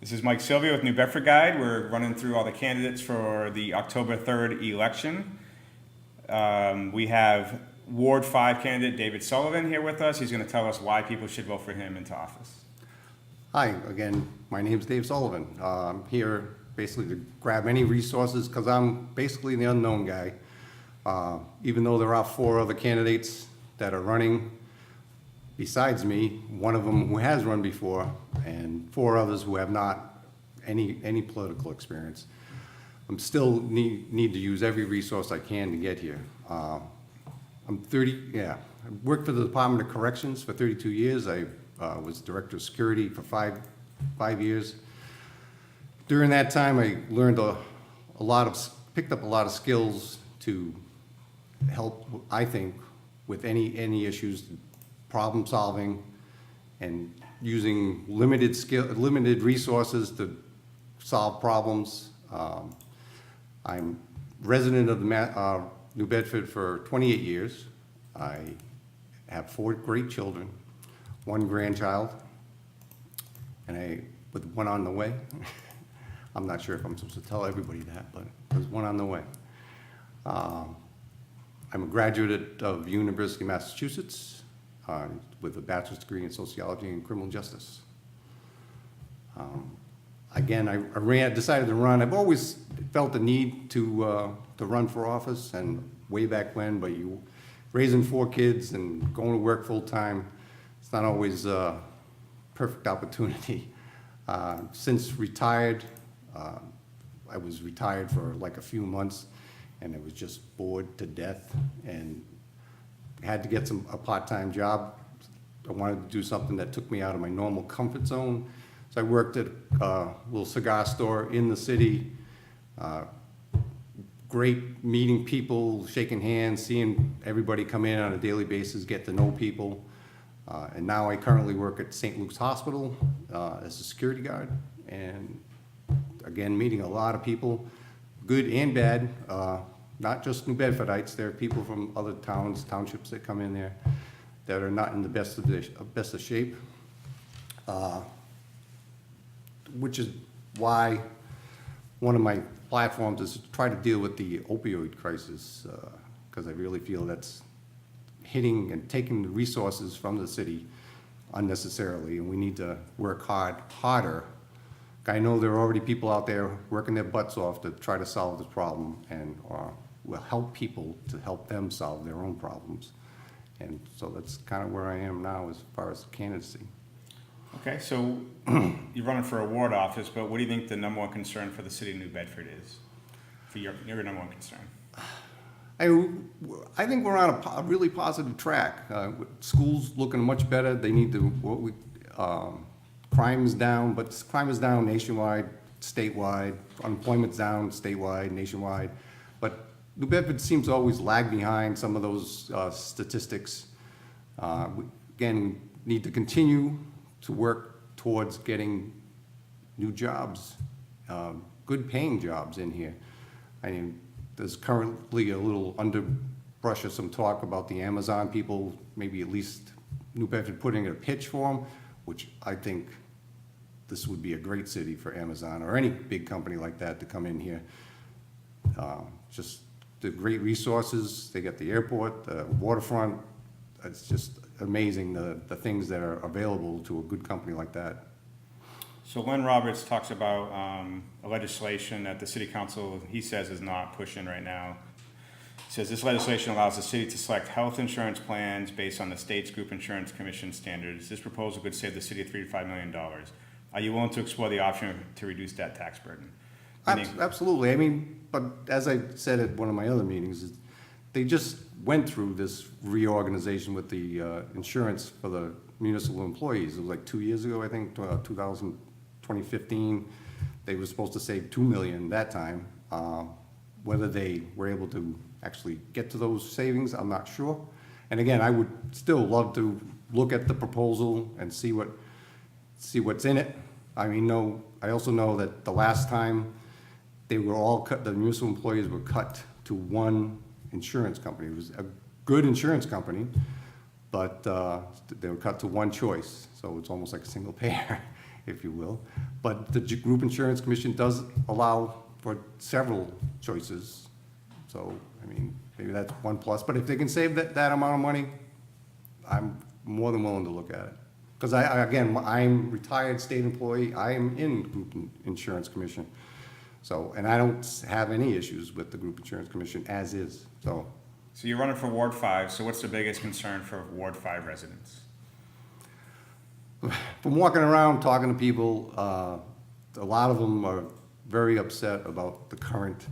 This is Mike Sylvia with New Bedford Guide. We're running through all the candidates for the October 3rd election. We have Ward 5 candidate David Sullivan here with us. He's going to tell us why people should vote for him into office. Hi, again, my name's Dave Sullivan. I'm here basically to grab any resources because I'm basically the unknown guy. Even though there are 4 other candidates that are running besides me, one of them who has run before, and 4 others who have not any political experience. I'm still need to use every resource I can to get here. I worked for the Department of Corrections for 32 years. I was Director of Security for five years. During that time, I learned picked up a lot of skills to help, I think, with any issues, problem solving, and using limited resources to solve problems. I'm resident of New Bedford for 28 years. I have 4 great children, 1 grandchild, and with 1 on the way. I'm not sure if I'm supposed to tell everybody that, but there's 1 on the way. I'm a graduate of University of Massachusetts with a bachelor's degree in sociology and criminal justice. Again, I decided to run. I've always felt the need to run for office, and way back when, but raising 4 kids and going to work full time, it's not always a perfect opportunity. Since retired, I was retired for like a few months, and I was just bored to death and had to get a part-time job. I wanted to do something that took me out of my normal comfort zone. So I worked at a little cigar store in the city. Great meeting people, shaking hands, seeing everybody come in on a daily basis, get to know people. And now I currently work at St. Luke's Hospital as a security guard. And again, meeting a lot of people, good and bad, not just New Bedfordites. There are people from other townships that come in there that are not in the best of shape. Which is why one of my platforms is to try to deal with the opioid crisis, because I really feel that's hitting and taking the resources from the city unnecessarily, and we need to work harder. I know there are already people out there working their butts off to try to solve this problem, and will help people to help them solve their own problems. And so that's kind of where I am now as far as candidacy. Okay, so you're running for a ward office, but what do you think the number 1 concern for the city of New Bedford is? For your number 1 concern? I think we're on a really positive track. Schools looking much better. They need to, crime is down, but crime is down nationwide, statewide. Unemployment's down statewide, nationwide. But New Bedford seems to always lag behind some of those statistics. Again, we need to continue to work towards getting new jobs, good paying jobs in here. I mean, there's currently a little underbrush of some talk about the Amazon people, maybe at least New Bedford putting in a pitch for them, which I think this would be a great city for Amazon or any big company like that to come in here. Just the great resources, they got the airport, the waterfront. It's just amazing the things that are available to a good company like that. So Len Roberts talks about a legislation that the city council, he says, is not pushing right now. He says this legislation allows the city to select health insurance plans based on the state's group insurance commission standards. This proposal could save the city $3 to $5 million. Are you willing to explore the option to reduce that tax burden? Absolutely. I mean, but as I said at one of my other meetings, they just went through this reorganization with the insurance for the municipal employees. It was like 2 years ago, I think, 2015. They were supposed to save $2 million that time. Whether they were able to actually get to those savings, I'm not sure. And again, I would still love to look at the proposal and see what's in it. I mean, I also know that the last time they were all cut, the municipal employees were cut to one insurance company. It was a good insurance company, but they were cut to one choice. So it's almost like a single payer, if you will. But the Group Insurance Commission does allow for several choices. So, I mean, maybe that's one plus. But if they can save that amount of money, I'm more than willing to look at it. Because again, I'm retired state employee, I am in Group Insurance Commission. So, and I don't have any issues with the Group Insurance Commission as is, so. So you're running for Ward 5, so what's the biggest concern for Ward 5 residents? From walking around, talking to people, a lot of them are very upset about the current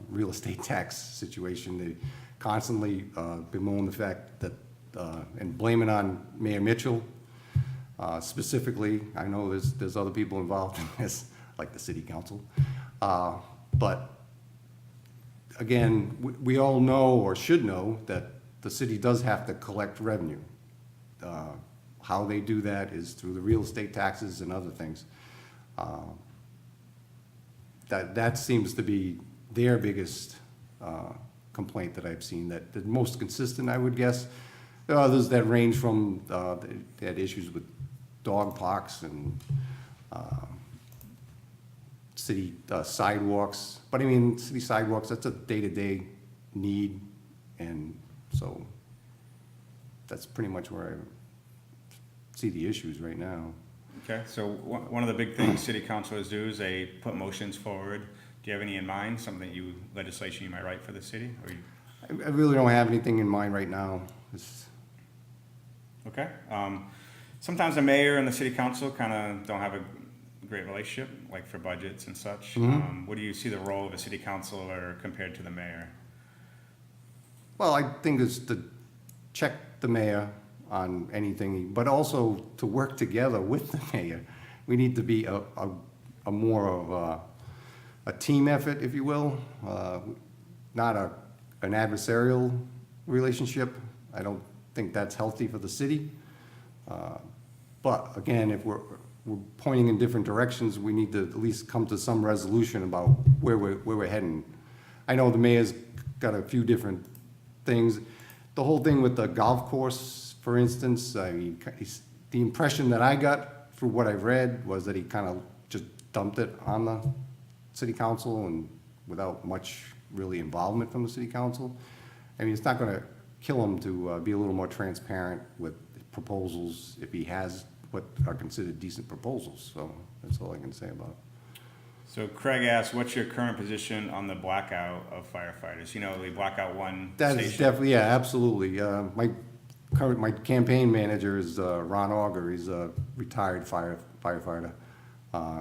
real estate tax situation. They constantly bemoan the fact that, and blame it on Mayor Mitchell. Specifically, I know there's other people involved in this, like the city council. But again, we all know or should know that the city does have to collect revenue. How they do that is through the real estate taxes and other things. That seems to be their biggest complaint that I've seen, that the most consistent, I would guess. There are others that range from, they had issues with dog parks and city sidewalks. But I mean, city sidewalks, that's a day-to-day need, and so that's pretty much where I see the issues right now. Okay, so one of the big things city councilors do is they put motions forward. Do you have any in mind, something legislation you might write for the city? Or I really don't have anything in mind right now. Okay. Sometimes the mayor and the city council kind of don't have a great relationship, like for budgets and such. Mm-hmm. What do you see the role of a city councilor compared to the mayor? Well, I think it's to check the mayor on anything, but also to work together with the mayor. We need to be a more of a team effort, if you will, not an adversarial relationship. I don't think that's healthy for the city. But again, if we're pointing in different directions, we need to at least come to some resolution about where we're heading. I know the mayor's got a few different things. The whole thing with the golf course, for instance, I mean, the impression that I got through what I've read was that he kind of just dumped it on the city council and without much really involvement from the city council. I mean, it's not going to kill him to be a little more transparent with proposals if he has what are considered decent proposals. So that's all I can say about it. So Craig asked, what's your current position on the blackout of firefighters? You know, the blackout one That station. is definitely, yeah, absolutely. My campaign manager is Ron Auger. He's a retired firefighter.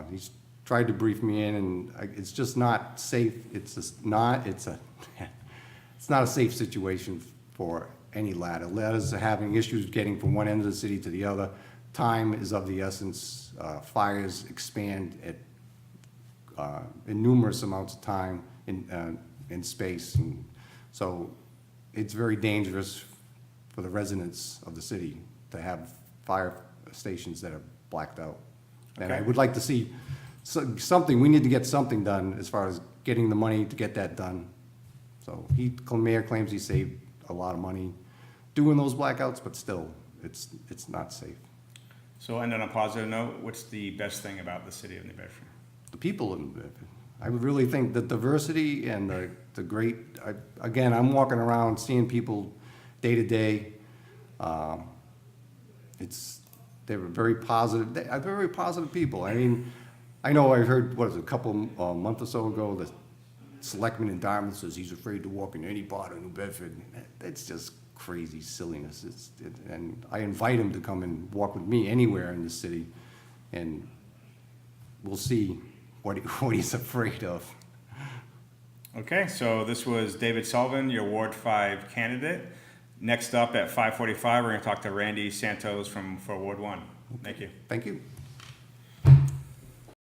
He's tried to brief me in, and it's just not safe. It's not a safe situation for any ladder. Ladders are having issues getting from one end of the city to the other. Time is of the essence. Fires expand at in numerous amounts of time in space, and so it's very dangerous for the residents of the city to have fire stations that are blacked out. And I Okay. would like to see something. We need to get something done as far as getting the money to get that done. So mayor claims he saved a lot of money doing those blackouts, but still, it's not safe. So, and on a positive note, what's the best thing about the city of New Bedford? The people, I would really think the diversity and the great, again, I'm walking around seeing people day to day. They were very positive, they're very positive people. I mean, I know I heard, what is it, a couple months or so ago, the selectman in Dartmouth says he's afraid to walk in any part of New Bedford. That's just crazy silliness. And I invite him to come and walk with me anywhere in the city, and we'll see what he's afraid of. Okay, so this was David Sullivan, your Ward 5 candidate. Next up at 5:45, we're going to talk to Randy Santos for Ward 1. Thank you. Thank you.